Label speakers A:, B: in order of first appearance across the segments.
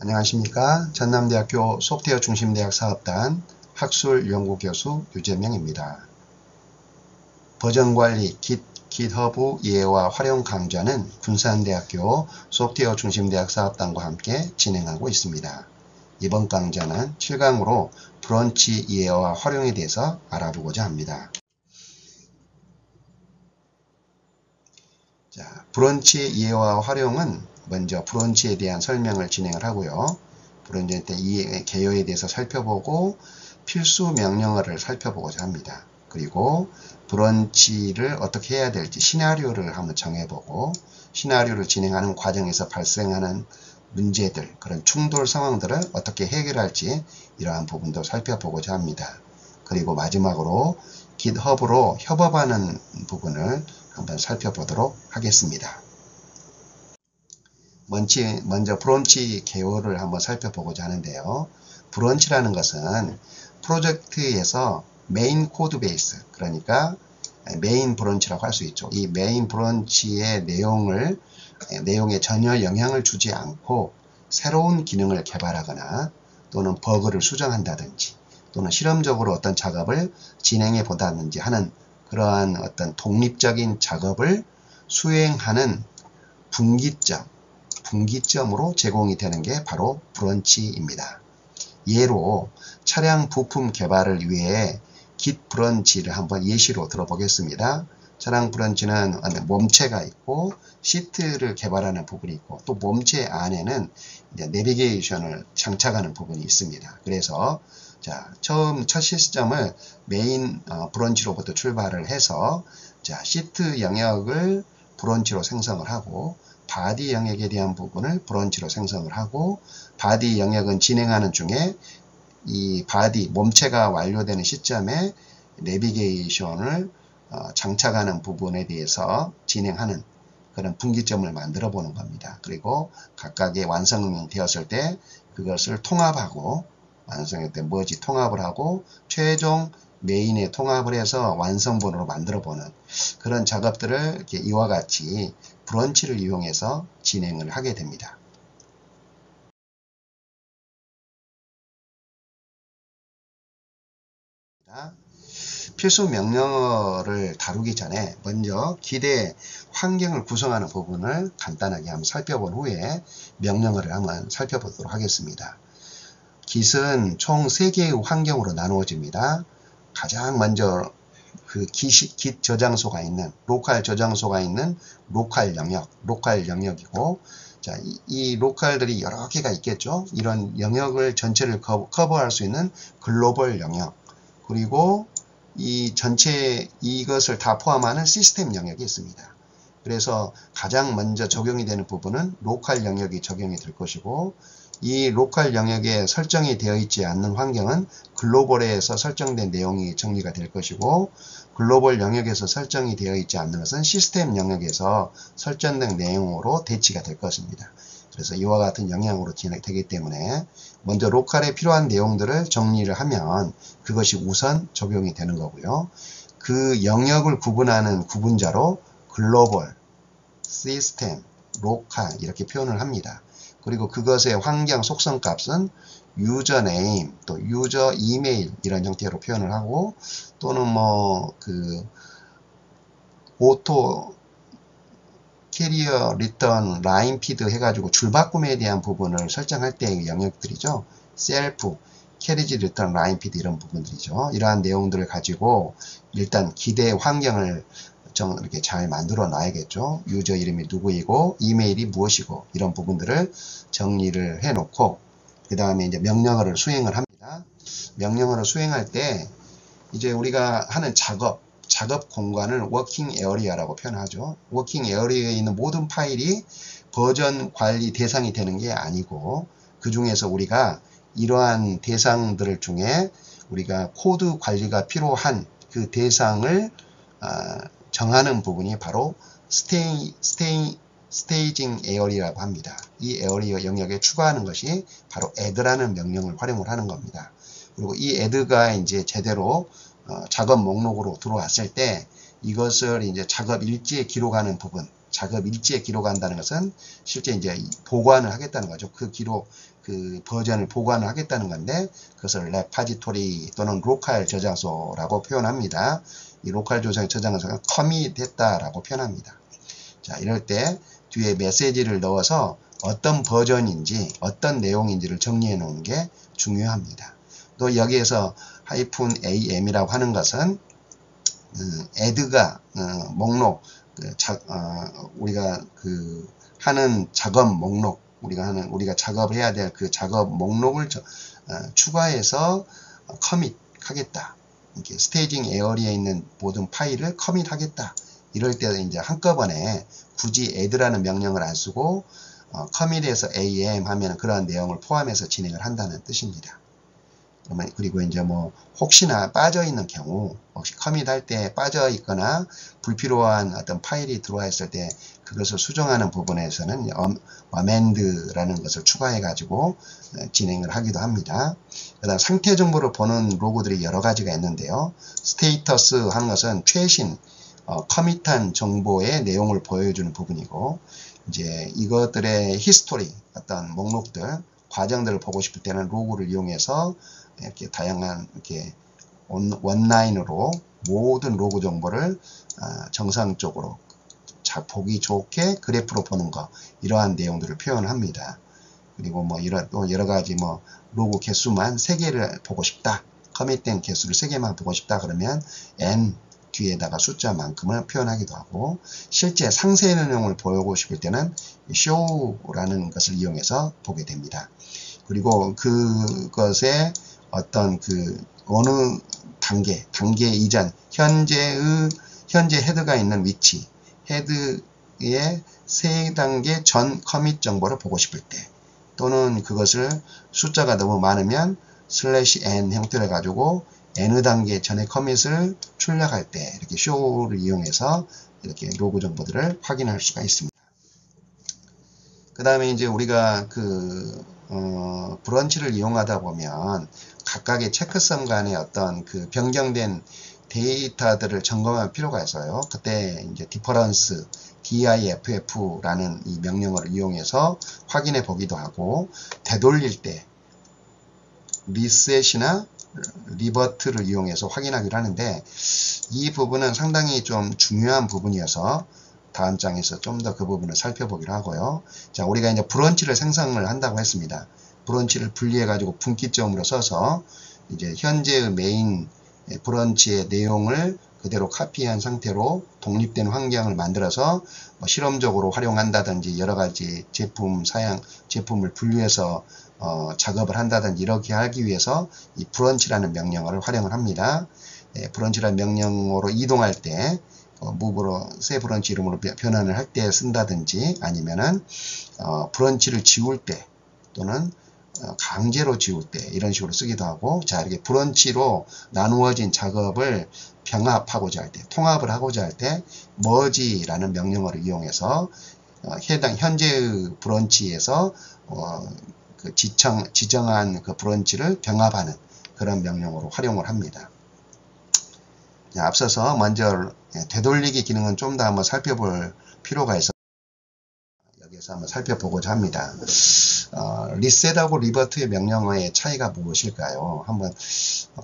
A: 안녕하십니까. 전남대학교 소프트웨어 중심대학 사업단 학술연구교수 유재명입니다. 버전관리 GitHub 이해와 활용 강좌는 군산대학교 소프트웨어 중심대학 사업단과 함께 진행하고 있습니다. 이번 강좌는 7강으로 브런치 이해와 활용에 대해서 알아보고자 합니다. 자, 브런치 이해와 활용은 먼저 브런치에 대한 설명을 진행을 하고요. 브런치 이 개요에 대해서 살펴보고 필수 명령어를 살펴보고자 합니다. 그리고 브런치를 어떻게 해야 될지 시나리오를 한번 정해보고 시나리오를 진행하는 과정에서 발생하는 문제들, 그런 충돌 상황들을 어떻게 해결할지 이러한 부분도 살펴보고자 합니다. 그리고 마지막으로 GitHub로 협업하는 부분을 한번 살펴보도록 하겠습니다. 먼저 브런치 개요를 한번 살펴보고자 하는데요. 브런치라는 것은 프로젝트에서 메인 코드 베이스, 그러니까 메인 브런치라고 할 수 있죠. 이 메인 브런치의 내용에 전혀 영향을 주지 않고 새로운 기능을 개발하거나 또는 버그를 수정한다든지 또는 실험적으로 어떤 작업을 진행해 보다든지 하는 그러한 어떤 독립적인 작업을 수행하는 분기점으로 제공이 되는 게 바로 브런치입니다. 예로 차량 부품 개발을 위해 Git 브런치를 한번 예시로 들어보겠습니다. 차량 브런치는 몸체가 있고 시트를 개발하는 부분이 있고 또 몸체 안에는 이제 내비게이션을 장착하는 부분이 있습니다. 그래서 첫 시스템을 메인 브런치로부터 출발을 해서 시트 영역을 브런치로 생성을 하고 바디 영역에 대한 부분을 브런치로 생성을 하고 바디 영역은 진행하는 중에 이 바디 몸체가 완료되는 시점에 내비게이션을 장착하는 부분에 대해서 진행하는 그런 분기점을 만들어 보는 겁니다. 그리고 각각의 완성되었을 때 그것을 통합하고 완성될 때 머지 통합을 하고 최종 메인에 통합을 해서 완성본으로 만들어 보는 그런 작업들을 이렇게 이와 같이 브런치를 이용해서 진행을 하게 됩니다. 필수 명령어를 다루기 전에 먼저 Git의 환경을 구성하는 부분을 간단하게 한번 살펴본 후에 명령어를 한번 살펴보도록 하겠습니다. Git은 총 3개의 환경으로 나누어집니다. 가장 먼저 그 Git 저장소가 있는 로컬 저장소가 있는 로컬 영역이고 이 로컬들이 여러 개가 있겠죠. 이런 영역을 전체를 커버할 수 있는 글로벌 영역, 그리고 이 전체 이것을 다 포함하는 시스템 영역이 있습니다. 그래서 가장 먼저 적용이 되는 부분은 로컬 영역이 적용이 될 것이고 이 로컬 영역에 설정이 되어 있지 않는 환경은 글로벌에서 설정된 내용이 정리가 될 것이고 글로벌 영역에서 설정이 되어 있지 않는 것은 시스템 영역에서 설정된 내용으로 대치가 될 것입니다. 그래서 이와 같은 영향으로 진행되기 때문에 먼저 로컬에 필요한 내용들을 정리를 하면 그것이 우선 적용이 되는 거고요. 그 영역을 구분하는 구분자로 글로벌, 시스템, 로컬 이렇게 표현을 합니다. 그리고 그것의 환경 속성 값은 유저 네임, 또 유저 이메일 이런 형태로 표현을 하고 또는 오토 캐리어 리턴 라인 피드 해가지고 줄바꿈에 대한 부분을 설정할 때의 영역들이죠. 셀프 캐리지 리턴 라인 피드 이런 부분들이죠. 이러한 내용들을 가지고 일단 기대 환경을 이렇게 잘 만들어 놔야겠죠. 유저 이름이 누구이고 이메일이 무엇이고 이런 부분들을 정리를 해 놓고 그 다음에 이제 명령어를 수행을 합니다. 명령어를 수행할 때 이제 우리가 하는 작업 공간을 워킹 에어리어라고 표현하죠. 워킹 에어리어에 있는 모든 파일이 버전 관리 대상이 되는 게 아니고 그 중에서 우리가 이러한 대상들 중에 우리가 코드 관리가 필요한 그 대상을 정하는 부분이 바로 스테이징 에어리어라고 합니다. 이 에어리어 영역에 추가하는 것이 바로 add라는 명령을 활용을 하는 겁니다. 그리고 이 add가 이제 제대로 작업 목록으로 들어왔을 때 이것을 이제 작업 일지에 기록하는 부분, 작업 일지에 기록한다는 것은 실제 이제 보관을 하겠다는 거죠. 그 기록, 그 버전을 보관을 하겠다는 건데, 그것을 레파지토리 또는 로컬 저장소라고 표현합니다. 이 로컬 저장소가 커밋했다라고 표현합니다. 자, 이럴 때 뒤에 메시지를 넣어서 어떤 버전인지 어떤 내용인지를 정리해 놓은 게 중요합니다. 또 여기에서 -am이라고 하는 것은 add가 목록, 우리가 하는 작업 목록, 우리가 작업을 해야 될 그 작업 목록을 추가해서 커밋 하겠다. 이렇게 스테이징 에어리에 있는 모든 파일을 커밋 하겠다. 이럴 때 이제 한꺼번에 굳이 add라는 명령을 안 쓰고 commit에서 am 하면 그러한 내용을 포함해서 진행을 한다는 뜻입니다. 그리고 이제 뭐 혹시나 빠져 있는 경우, 혹시 커밋 할 때 빠져 있거나 불필요한 어떤 파일이 들어와 있을 때 그것을 수정하는 부분에서는 amend라는 것을 추가해 가지고 진행을 하기도 합니다. 그다음 상태 정보를 보는 로고들이 여러 가지가 있는데요. 스테이터스 하는 것은 최신 커밋한 정보의 내용을 보여주는 부분이고, 이제 이것들의 히스토리, 어떤 목록들, 과정들을 보고 싶을 때는 로고를 이용해서 이렇게 다양한 이렇게 원라인으로 모든 로고 정보를 정상적으로 보기 좋게 그래프로 보는 거, 이러한 내용들을 표현합니다. 그리고 뭐 또 여러 가지 뭐 로고 개수만 3개를 보고 싶다, 커밋된 개수를 3개만 보고 싶다 그러면 n 뒤에다가 숫자만큼을 표현하기도 하고, 실제 상세 내용을 보고 싶을 때는 show라는 것을 이용해서 보게 됩니다. 그리고 그것의 어떤 어느 단계 이전, 현재 헤드가 있는 위치, 헤드의 3단계 전 커밋 정보를 보고 싶을 때, 또는 그것을 숫자가 너무 많으면 /n 형태를 가지고 n 단계 전의 커밋을 출력할 때 이렇게 show를 이용해서 이렇게 로고 정보들을 확인할 수가 있습니다. 그 다음에 이제 우리가 브런치를 이용하다 보면 각각의 체크섬 간의 어떤 변경된 데이터들을 점검할 필요가 있어요. 그때 이제 디퍼런스, diff라는 이 명령어를 이용해서 확인해 보기도 하고, 되돌릴 때 리셋이나 리버트를 이용해서 확인하기로 하는데, 이 부분은 상당히 좀 중요한 부분이어서 다음 장에서 좀 더 그 부분을 살펴보기로 하고요. 자, 우리가 이제 브런치를 생성을 한다고 했습니다. 브런치를 분리해 가지고 분기점으로 써서 이제 현재의 메인 브런치의 내용을 그대로 카피한 상태로 독립된 환경을 만들어서 뭐 실험적으로 활용한다든지 여러 가지 제품을 분류해서 작업을 한다든지 이렇게 하기 위해서 이 브런치라는 명령어를 활용을 합니다. 브런치라는 명령어로 이동할 때 무브로 새 브런치 이름으로 변환을 할 때 쓴다든지, 아니면은 브런치를 지울 때 또는 강제로 지울 때 이런 식으로 쓰기도 하고, 자, 이렇게 브런치로 나누어진 작업을 병합하고자 할 때, 통합을 하고자 할 때 머지라는 명령어를 이용해서 해당 현재의 브런치에서 지정한 그 브런치를 병합하는 그런 명령어로 활용을 합니다. 자, 앞서서 먼저 되돌리기 기능은 좀 더 한번 살펴볼 필요가 있어서 여기에서 한번 살펴보고자 합니다. 리셋하고 리버트의 명령어의 차이가 무엇일까요? 한번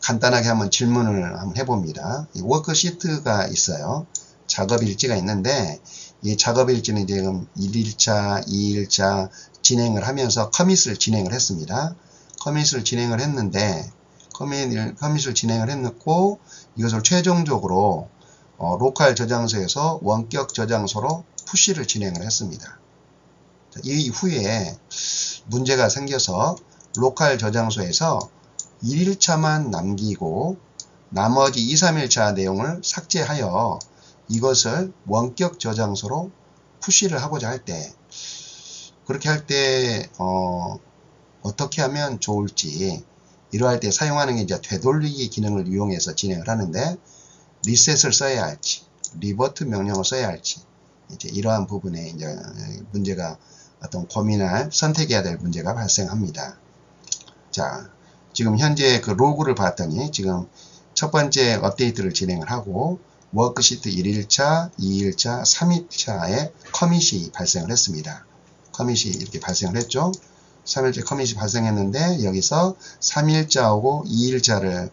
A: 간단하게 한번 질문을 한번 해봅니다. 이 워크시트가 있어요. 작업일지가 있는데, 이 작업일지는 지금 1일차, 2일차 진행을 하면서 커밋을 진행을 했습니다. 커밋을 진행을 했는데, 커밋을 진행을 했고, 이것을 최종적으로 로컬 저장소에서 원격 저장소로 푸시를 진행을 했습니다. 이 후에 문제가 생겨서 로컬 저장소에서 1일차만 남기고 나머지 2, 3일차 내용을 삭제하여 이것을 원격 저장소로 푸시를 하고자 할 때, 그렇게 할 때 어떻게 하면 좋을지, 이러할 때 사용하는 게 이제 되돌리기 기능을 이용해서 진행을 하는데, 리셋을 써야 할지, 리버트 명령을 써야 할지, 이제 이러한 부분에 이제 문제가 선택해야 될 문제가 발생합니다. 자, 지금 현재 그 로그를 봤더니 지금 첫 번째 업데이트를 진행을 하고 워크시트 1일차, 2일차, 3일차에 커밋이 발생을 했습니다. 커밋이 이렇게 발생을 했죠. 3일째 커밋이 발생했는데 여기서 3일자하고 2일자를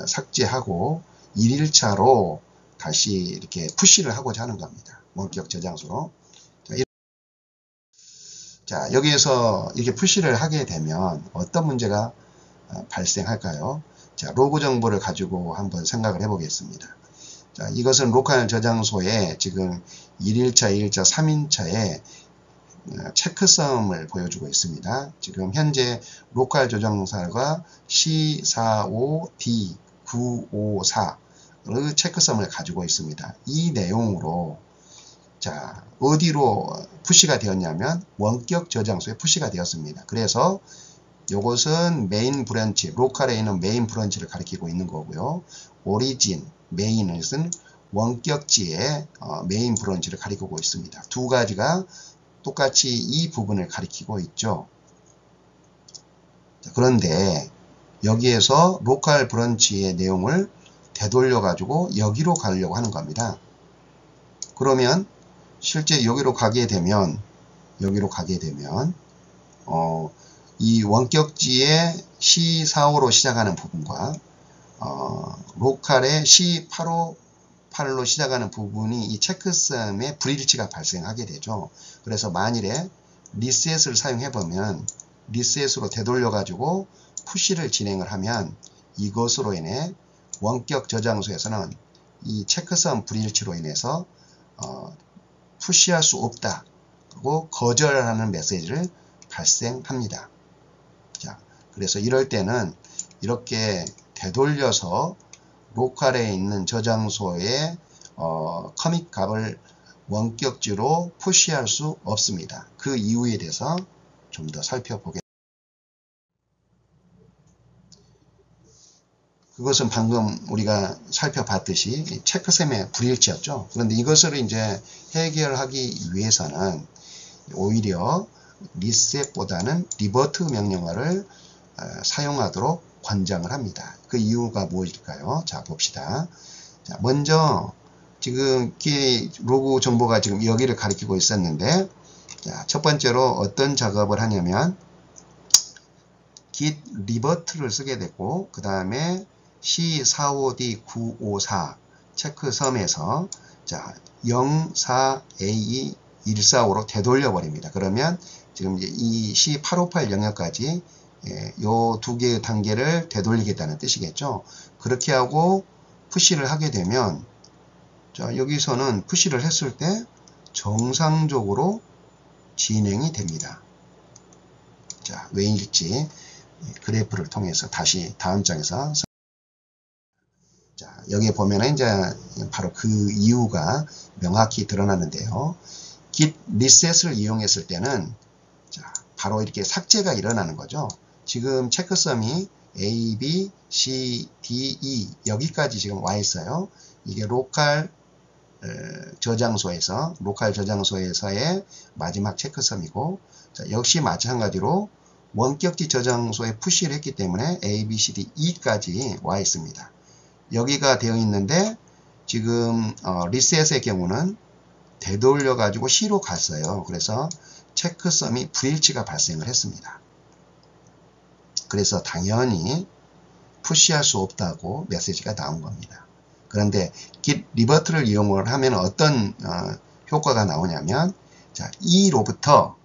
A: 삭제하고 1일차로 다시 이렇게 푸시를 하고자 하는 겁니다. 원격 저장소로. 자, 여기에서 이렇게 푸시를 하게 되면 어떤 문제가 발생할까요? 자, 로그 정보를 가지고 한번 생각을 해보겠습니다. 자, 이것은 로컬 저장소에 지금 1일차, 2일차, 3일차에 체크섬을 보여주고 있습니다. 지금 현재 로컬 저장소가 C45D954의 체크섬을 가지고 있습니다. 이 내용으로 자, 어디로 푸시가 되었냐면 원격 저장소에 푸시가 되었습니다. 그래서 이것은 메인 브런치, 로컬에 있는 메인 브런치를 가리키고 있는 거고요. 오리진, 메인은 원격지의 메인 브런치를 가리키고 있습니다. 두 가지가 똑같이 이 부분을 가리키고 있죠. 자, 그런데 여기에서 로컬 브런치의 내용을 되돌려 가지고 여기로 가려고 하는 겁니다. 그러면 실제 여기로 가게 되면 이 원격지의 C45로 시작하는 부분과 로컬의 C858로 시작하는 부분이 이 체크섬의 불일치가 발생하게 되죠. 그래서 만일에 리셋을 사용해 보면 리셋으로 되돌려 가지고 푸시를 진행을 하면 이것으로 인해 원격 저장소에서는 이 체크섬 불일치로 인해서 푸시할 수 없다. 그리고 거절하는 메시지를 발생합니다. 자, 그래서 이럴 때는 이렇게 되돌려서 로컬에 있는 저장소의 커밋 값을 원격지로 푸시할 수 없습니다. 그 이유에 대해서 좀 더 살펴보겠습니다. 그것은 방금 우리가 살펴봤듯이 체크섬의 불일치였죠. 그런데 이것을 이제 해결하기 위해서는 오히려 리셋보다는 리버트 명령어를 사용하도록 권장을 합니다. 그 이유가 무엇일까요? 자, 봅시다. 자, 먼저 지금 로그 정보가 지금 여기를 가리키고 있었는데, 자, 첫 번째로 어떤 작업을 하냐면 git 리버트를 쓰게 되고, 그 다음에 C45D954 체크섬에서 자 04A145로 되돌려 버립니다. 그러면 지금 이제 이 C858 영역까지 요 두 개의 단계를 되돌리겠다는 뜻이겠죠. 그렇게 하고 푸시를 하게 되면 자 여기서는 푸시를 했을 때 정상적으로 진행이 됩니다. 자 왜일지 그래프를 통해서 다시 다음 장에서 자, 여기에 보면은 이제 바로 그 이유가 명확히 드러나는데요. git reset을 이용했을 때는 자, 바로 이렇게 삭제가 일어나는 거죠. 지금 체크섬이 A, B, C, D, E 여기까지 지금 와 있어요. 이게 로컬 저장소에서의 마지막 체크섬이고 자, 역시 마찬가지로 원격지 저장소에 푸시를 했기 때문에 A, B, C, D, E까지 와 있습니다. 여기가 되어 있는데 지금 리셋의 경우는 되돌려 가지고 C로 갔어요. 그래서 체크섬이 불일치가 발생을 했습니다. 그래서 당연히 푸시할 수 없다고 메시지가 나온 겁니다. 그런데 git 리버트를 이용을 하면 어떤 효과가 나오냐면 자, E로부터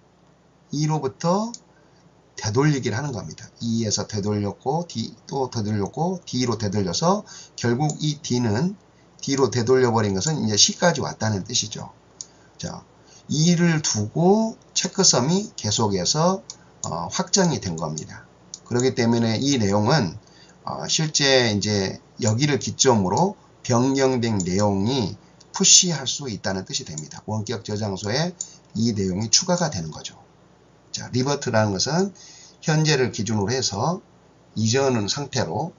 A: 되돌리기를 하는 겁니다. E에서 되돌렸고 D 또 되돌렸고 D로 되돌려서 결국 이 D는 D로 되돌려 버린 것은 이제 C까지 왔다는 뜻이죠. 자, E를 두고 체크섬이 계속해서 확장이 된 겁니다. 그렇기 때문에 이 내용은 실제 이제 여기를 기점으로 변경된 내용이 푸시할 수 있다는 뜻이 됩니다. 원격 저장소에 이 내용이 추가가 되는 거죠. 자, 리버트라는 것은 현재를 기준으로 해서 이전 상태로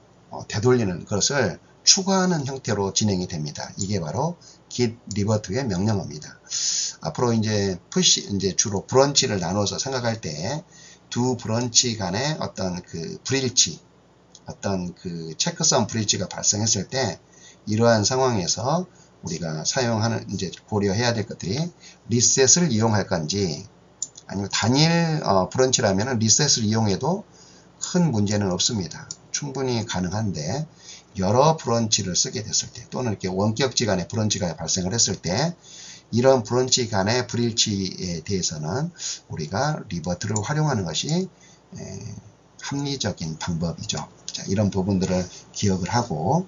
A: 되돌리는 것을 추가하는 형태로 진행이 됩니다. 이게 바로 git 리버트의 명령어입니다. 앞으로 이제 이제 주로 브런치를 나눠서 생각할 때 두 브런치 간의 어떤 그 불일치, 어떤 그 체크섬 불일치가 발생했을 때 이러한 상황에서 우리가 사용하는 이제 고려해야 될 것들이 리셋을 이용할 건지 아니면 단일 브런치라면 리셋을 이용해도 큰 문제는 없습니다. 충분히 가능한데 여러 브런치를 쓰게 됐을 때 또는 이렇게 원격지 간의 브런치가 발생을 했을 때 이런 브런치 간의 불일치에 대해서는 우리가 리버트를 활용하는 것이 합리적인 방법이죠. 자, 이런 부분들을 기억을 하고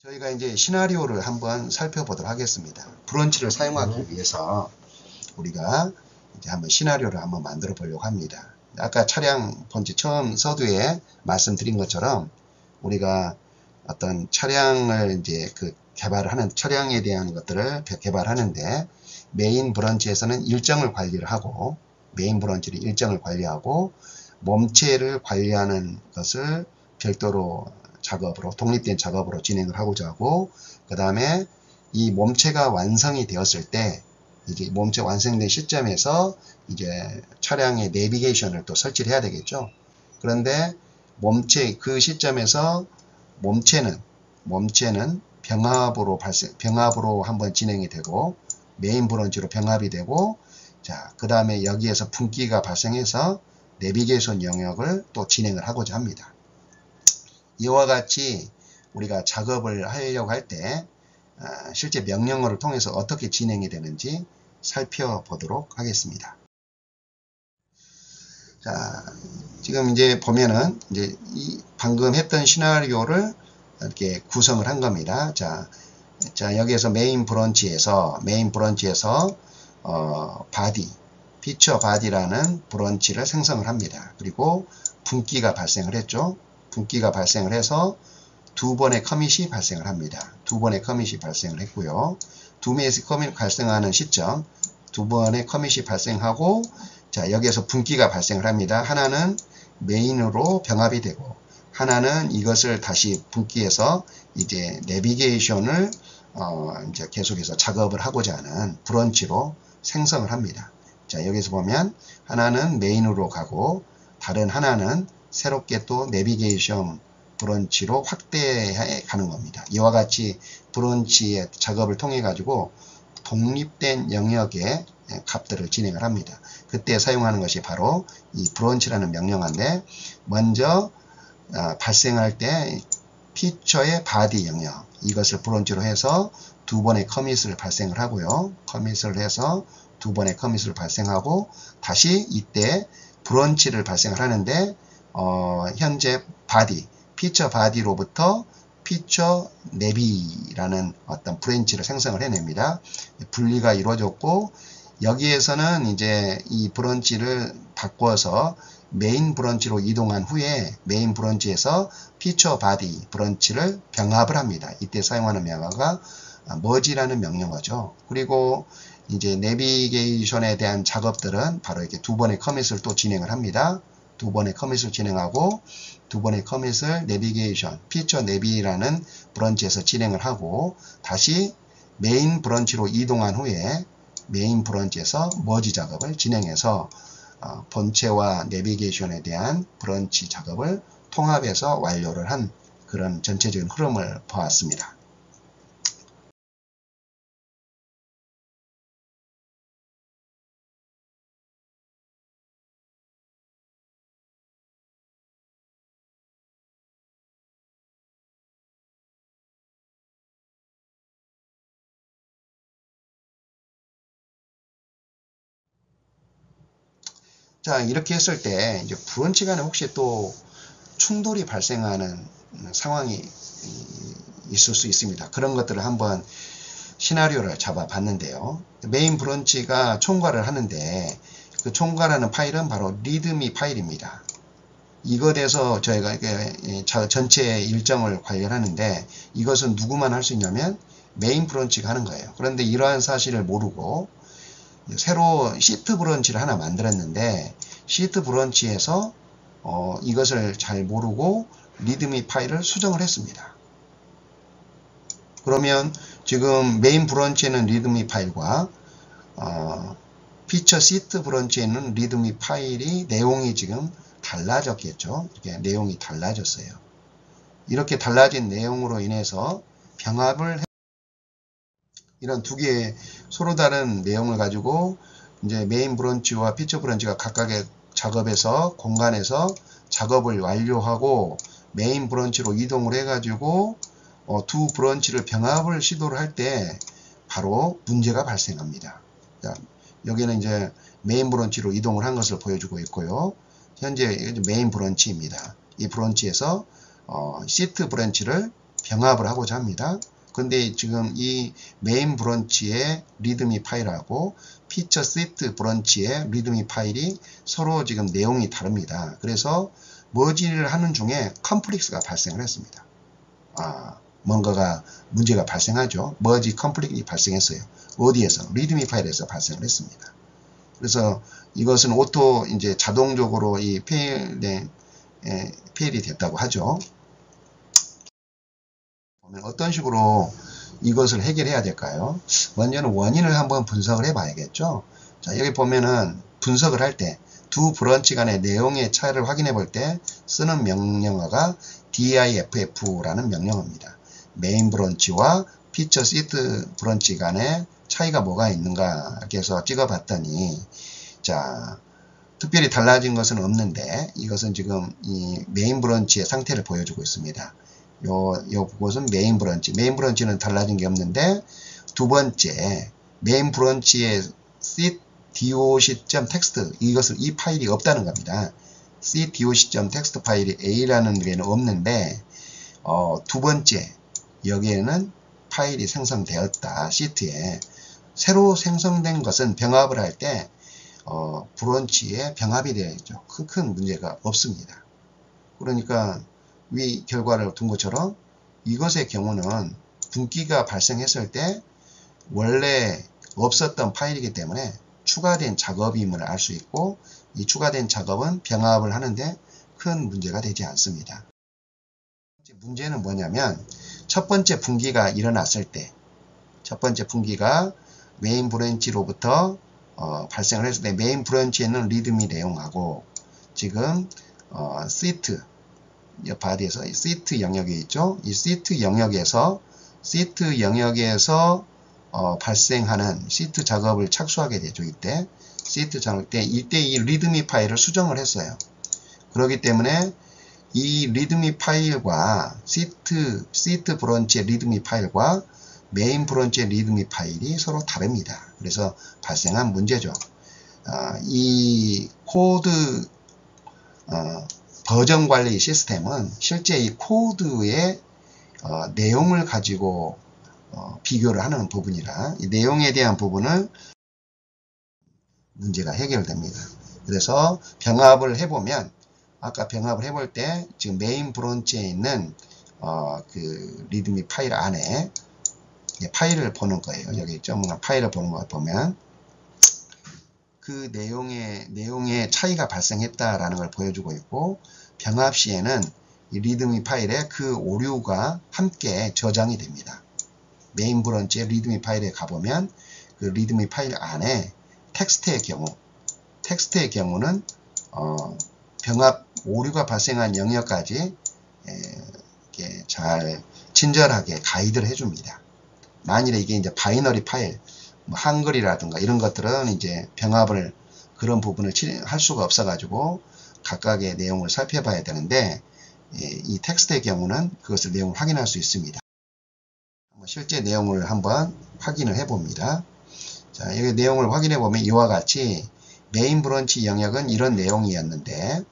A: 저희가 이제 시나리오를 한번 살펴보도록 하겠습니다. 브런치를 사용하기 위해서 우리가 이제 한번 시나리오를 한번 만들어 보려고 합니다. 아까 차량 번지 처음 서두에 말씀드린 것처럼 우리가 어떤 차량을 이제 개발을 하는 차량에 대한 것들을 개발하는데 메인 브런치에서는 일정을 관리를 하고 메인 브런치를 일정을 관리하고 몸체를 관리하는 것을 별도로 작업으로 독립된 작업으로 진행을 하고자 하고 그 다음에 이 몸체가 완성이 되었을 때 이제 몸체 완성된 시점에서 이제 차량의 내비게이션을 또 설치를 해야 되겠죠. 그런데 몸체 그 시점에서 몸체는 병합으로 한번 진행이 되고 메인 브런치로 병합이 되고 자, 그 다음에 여기에서 분기가 발생해서 내비게이션 영역을 또 진행을 하고자 합니다. 이와 같이 우리가 작업을 하려고 할 때 실제 명령어를 통해서 어떻게 진행이 되는지 살펴보도록 하겠습니다. 자, 지금 이제 보면은 이제 방금 했던 시나리오를 이렇게 구성을 한 겁니다. 자, 여기에서 메인 브런치에서 피처 바디라는 브런치를 생성을 합니다. 그리고 분기가 발생을 했죠. 분기가 발생을 해서 두 번의 커밋이 발생을 합니다. 두 번의 커밋이 발생을 했고요. 두 번의 커밋이 발생하는 시점, 두 번의 커밋이 발생하고, 자, 여기에서 분기가 발생을 합니다. 하나는 메인으로 병합이 되고, 하나는 이것을 다시 분기해서 이제 내비게이션을 이제 계속해서 작업을 하고자 하는 브런치로 생성을 합니다. 자, 여기서 보면 하나는 메인으로 가고, 다른 하나는 새롭게 또 내비게이션 브런치로 확대해 가는 겁니다. 이와 같이 브런치의 작업을 통해 가지고 독립된 영역의 값들을 진행을 합니다. 그때 사용하는 것이 바로 이 브런치라는 명령어인데 먼저 발생할 때 피처의 바디 영역 이것을 브런치로 해서 두 번의 커밋을 발생을 하고요. 커밋을 해서 두 번의 커밋을 발생하고 다시 이때 브런치를 발생을 하는데 현재 피처 바디로부터 피처 내비라는 어떤 브랜치를 생성을 해냅니다. 분리가 이루어졌고 여기에서는 이제 이 브런치를 바꿔서 메인 브런치로 이동한 후에 메인 브런치에서 피처 바디 브런치를 병합을 합니다. 이때 사용하는 명령어가 머지라는 명령어죠. 그리고 이제 내비게이션에 대한 작업들은 바로 이렇게 두 번의 커밋을 또 진행을 합니다. 두 번의 커밋을 진행하고 두 번의 커밋을 내비게이션, 피처 내비라는 브런치에서 진행을 하고 다시 메인 브런치로 이동한 후에 메인 브런치에서 머지 작업을 진행해서 본체와 내비게이션에 대한 브런치 작업을 통합해서 완료를 한 그런 전체적인 흐름을 보았습니다. 자, 이렇게 했을 때 이제 브런치 간에 혹시 또 충돌이 발생하는 상황이 있을 수 있습니다. 그런 것들을 한번 시나리오를 잡아 봤는데요. 메인 브런치가 총괄을 하는데 그 총괄하는 파일은 바로 리드미 파일입니다. 이것에서 저희가 전체 일정을 관리하는데 이것은 누구만 할 수 있냐면 메인 브런치가 하는 거예요. 그런데 이러한 사실을 모르고 새로 시트 브런치를 하나 만들었는데 시트 브런치에서 이것을 잘 모르고 리드미 파일을 수정을 했습니다. 그러면 지금 메인 브런치에는 리드미 파일과 피처 시트 브런치에는 리드미 파일이 내용이 지금 달라졌겠죠. 이렇게 내용이 달라졌어요. 이렇게 달라진 내용으로 인해서 병합을 이런 두 개의 서로 다른 내용을 가지고 이제 메인 브런치와 피처 브런치가 각각의 작업에서 공간에서 작업을 완료하고 메인 브런치로 이동을 해가지고 두 브런치를 병합을 시도를 할 때 바로 문제가 발생합니다. 자, 여기는 이제 메인 브런치로 이동을 한 것을 보여주고 있고요. 현재 메인 브런치입니다. 이 브런치에서 시트 브런치를 병합을 하고자 합니다. 근데 지금 이 메인 브런치의 리드미 파일하고 피처 시트 브런치의 리드미 파일이 서로 지금 내용이 다릅니다. 그래서 머지를 하는 중에 컴플렉스가 발생을 했습니다. 뭔가가 문제가 발생하죠. 머지 컴플렉이 발생했어요. 어디에서? 리드미 파일에서 발생을 했습니다. 그래서 이것은 오토 이제 자동적으로 이 페일이 됐다고 하죠. 어떤 식으로 이것을 해결해야 될까요? 먼저는 원인을 한번 분석을 해 봐야겠죠. 자, 여기 보면은 분석을 할 때 두 브런치 간의 내용의 차이를 확인해 볼 때 쓰는 명령어가 diff라는 명령어입니다. 메인 브런치와 피처 시트 브런치 간의 차이가 뭐가 있는가 이렇게 해서 찍어 봤더니 자, 특별히 달라진 것은 없는데 이것은 지금 이 메인 브런치의 상태를 보여주고 있습니다. 요것은 메인 브런치. 메인 브런치는 달라진 게 없는데 두 번째 메인 브런치의 cdoc.txt 이 파일이 없다는 겁니다. cdoc.txt 파일이 A라는 게 없는데 두 번째 여기에는 파일이 생성되었다. 시트에 새로 생성된 것은 병합을 할 때 브런치에 병합이 되어 있죠. 큰 문제가 없습니다. 그러니까 위 결과를 둔 것처럼 이것의 경우는 분기가 발생했을 때 원래 없었던 파일이기 때문에 추가된 작업임을 알 수 있고 이 추가된 작업은 병합을 하는데 큰 문제가 되지 않습니다. 문제는 뭐냐면 첫 번째 분기가 일어났을 때 첫 번째 분기가 메인 브런치로부터 발생을 했을 때 메인 브런치에 있는 리드미 내용하고 지금 시트 바디에서 시트 영역이 있죠. 이 시트 영역에서 발생하는 시트 작업을 착수하게 되죠. 이때 시트 작업 때 이때 이 리드미 파일을 수정을 했어요. 그렇기 때문에 이 리드미 파일과 시트 브런치의 리드미 파일과 메인 브런치의 리드미 파일이 서로 다릅니다. 그래서 발생한 문제죠. 이 코드 버전 관리 시스템은 실제 이 코드의 내용을 가지고 비교를 하는 부분이라 이 내용에 대한 부분은 문제가 해결됩니다. 그래서 병합을 해보면 아까 병합을 해볼 때 지금 메인 브런치에 있는 그 리드미 파일 안에 파일을 보는 거예요. 여기 있죠. 파일을 보는 거 보면 그 내용의 차이가 발생했다라는 걸 보여주고 있고 병합 시에는 이 리드미 파일에 그 오류가 함께 저장이 됩니다. 메인 브런치의 리드미 파일에 가보면 그 리드미 파일 안에 텍스트의 경우는 병합 오류가 발생한 영역까지 이렇게 잘 친절하게 가이드를 해줍니다. 만일에 이게 이제 바이너리 파일, 뭐 한글이라든가 이런 것들은 이제 병합을 그런 부분을 할 수가 없어가지고 각각의 내용을 살펴봐야 되는데 이 텍스트의 경우는 그것을 내용을 확인할 수 있습니다. 실제 내용을 한번 확인을 해봅니다. 자, 여기 내용을 확인해 보면 이와 같이 메인 브런치 영역은 이런 내용이었는데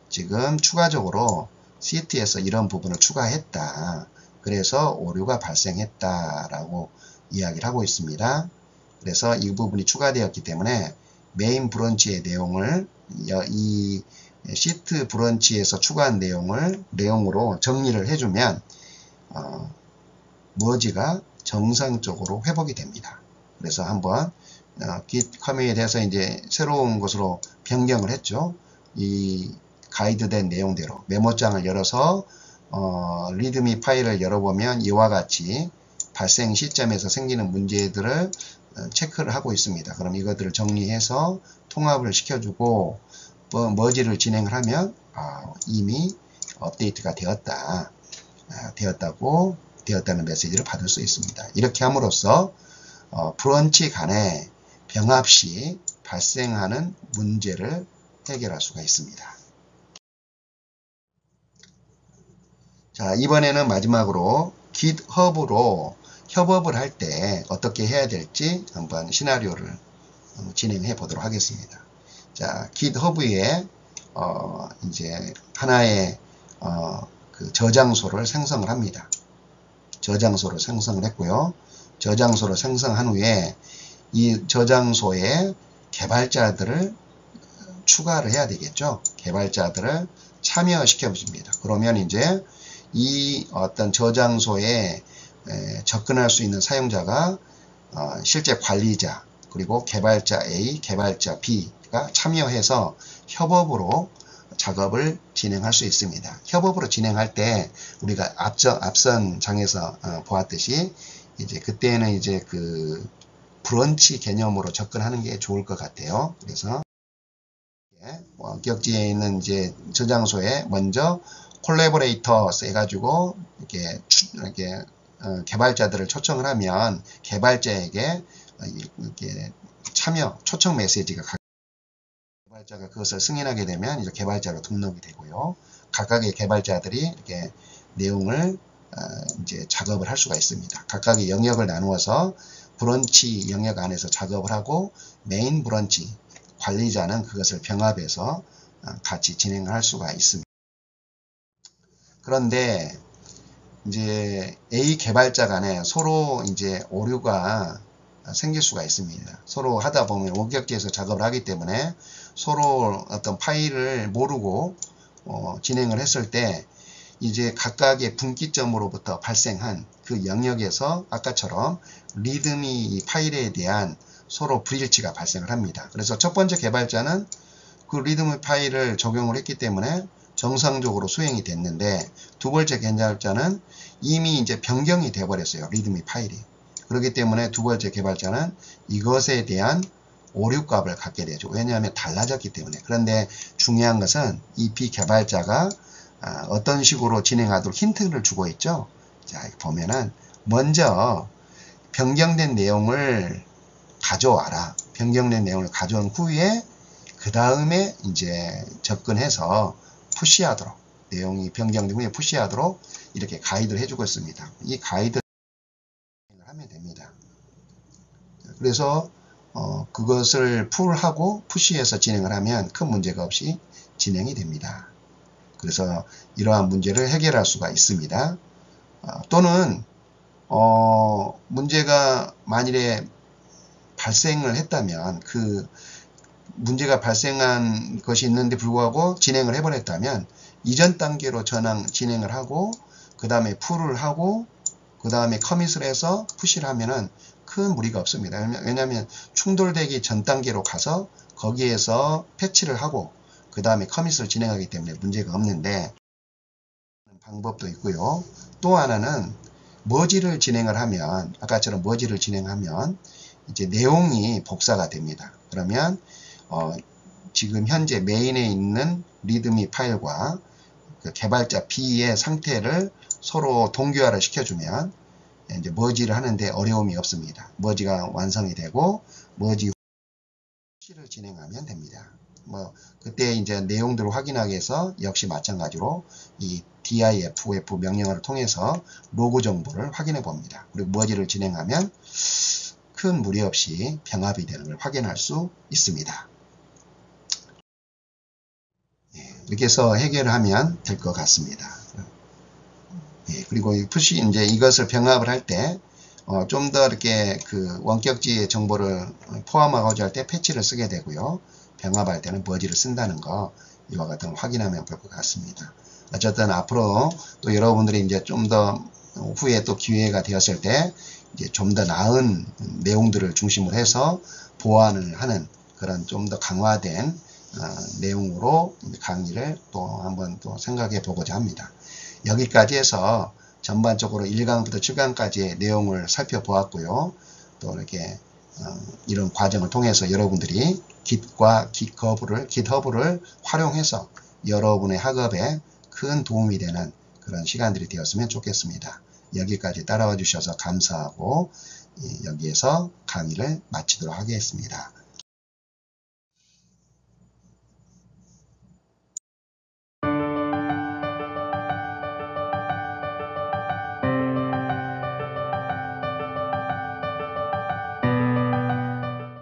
A: 지금 추가적으로 시트에서 이런 부분을 추가했다. 그래서 오류가 발생했다라고 이야기를 하고 있습니다. 그래서 이 부분이 추가되었기 때문에 메인 브런치의 내용을 이 시트 브런치에서 추가한 내용으로 정리를 해주면 머지가 정상적으로 회복이 됩니다. 그래서 한번 git 커밋에 대해서 이제 새로운 것으로 변경을 했죠. 이 가이드된 내용대로 메모장을 열어서 리드미 파일을 열어보면 이와 같이 발생 시점에서 생기는 문제들을 체크를 하고 있습니다. 그럼 이것들을 정리해서 통합을 시켜주고 머지를 진행을 하면 이미 업데이트가 되었다. 되었다는 메시지를 받을 수 있습니다. 이렇게 함으로써 브런치 간의 병합 시 발생하는 문제를 해결할 수가 있습니다. 자, 이번에는 마지막으로 GitHub으로 협업을 할 때 어떻게 해야 될지 한번 시나리오를 진행해 보도록 하겠습니다. 자, GitHub에 이제 하나의 그 저장소를 생성을 합니다. 저장소를 생성을 했고요. 저장소를 생성한 후에 이 저장소에 개발자들을 추가를 해야 되겠죠. 개발자들을 참여시켜 줍니다. 그러면 이제 이 어떤 저장소에 접근할 수 있는 사용자가 실제 관리자 그리고 개발자 A, 개발자 B가 참여해서 협업으로 작업을 진행할 수 있습니다. 협업으로 진행할 때 우리가 앞선 장에서 보았듯이 이제 그때는 이제 그 브런치 개념으로 접근하는 게 좋을 것 같아요. 그래서 원격지에 있는 이제 저장소에 먼저 콜래보레이터 해가지고 이렇게 개발자들을 초청을 하면 개발자에게 이렇게 참여 초청 메시지가 개발자가 그것을 승인하게 되면 이제 개발자로 등록이 되고요. 각각의 개발자들이 이렇게 내용을 이제 작업을 할 수가 있습니다. 각각의 영역을 나누어서 브런치 영역 안에서 작업을 하고 메인 브런치 관리자는 그것을 병합해서 같이 진행을 할 수가 있습니다. 그런데 이제 A 개발자 간에 서로 이제 오류가 생길 수가 있습니다. 서로 하다 보면 원격지에서 작업을 하기 때문에 서로 어떤 파일을 모르고 진행을 했을 때 이제 각각의 분기점으로부터 발생한 그 영역에서 아까처럼 리듬이 이 파일에 대한 서로 불일치가 발생을 합니다. 그래서 첫 번째 개발자는 그 리듬의 파일을 적용을 했기 때문에 정상적으로 수행이 됐는데 두 번째 개발자는 이미 이제 변경이 돼 버렸어요. 리듬의 파일이. 그렇기 때문에 두 번째 개발자는 이것에 대한 오류값을 갖게 되죠. 왜냐하면 달라졌기 때문에. 그런데 중요한 것은 이 비개발자가 어떤 식으로 진행하도록 힌트를 주고 있죠. 자, 보면은 먼저 변경된 내용을 가져와라. 변경된 내용을 가져온 후에 그 다음에 이제 접근해서 푸시하도록 내용이 변경된 후에 푸시하도록 이렇게 가이드를 해주고 있습니다. 이 가이드를 하면 됩니다. 그래서 그것을 풀하고 푸시해서 진행을 하면 큰 문제가 없이 진행이 됩니다. 그래서 이러한 문제를 해결할 수가 있습니다. 또는 문제가 만일에 발생을 했다면 그 문제가 발생한 것이 있는데 불구하고 진행을 해버렸다면 이전 단계로 진행을 하고 그 다음에 풀을 하고 그 다음에 커밋을 해서 푸시를 하면은 큰 무리가 없습니다. 왜냐하면 충돌되기 전 단계로 가서 거기에서 패치를 하고 그 다음에 커밋을 진행하기 때문에 문제가 없는데 방법도 있고요. 또 하나는 머지를 진행을 하면 아까처럼 머지를 진행하면 이제 내용이 복사가 됩니다. 그러면 지금 현재 메인에 있는 리드미 파일과 그 개발자 B의 상태를 서로 동기화를 시켜주면 이제 머지를 하는데 어려움이 없습니다. 머지가 완성이 되고 머지 푸시를 진행하면 됩니다. 그때 이제 내용들을 확인하기 위해서 역시 마찬가지로 이 diff 명령어를 통해서 로그 정보를 확인해 봅니다. 그리고 머지를 진행하면 큰 무리 없이 병합이 되는 걸 확인할 수 있습니다. 이렇게 해서 해결하면 될 것 같습니다. 그리고 푸시 이제 이것을 병합을 할 때 좀 더 이렇게 그 원격지의 정보를 포함하고자 할 때 패치를 쓰게 되고요. 병합할 때는 머지를 쓴다는 거 이와 같은 걸 확인하면 될 것 같습니다. 어쨌든 앞으로 또 여러분들이 이제 좀 더 후에 또 기회가 되었을 때 이제 좀 더 나은 내용들을 중심으로 해서 보완을 하는 그런 좀 더 강화된 내용으로 강의를 또 한번 또 생각해 보고자 합니다. 여기까지 해서 전반적으로 1강부터 7강까지의 내용을 살펴보았고요. 또 이렇게 이런 과정을 통해서 여러분들이 Git과 GitHub를 활용해서 여러분의 학업에 큰 도움이 되는 그런 시간들이 되었으면 좋겠습니다. 여기까지 따라와 주셔서 감사하고 여기에서 강의를 마치도록 하겠습니다.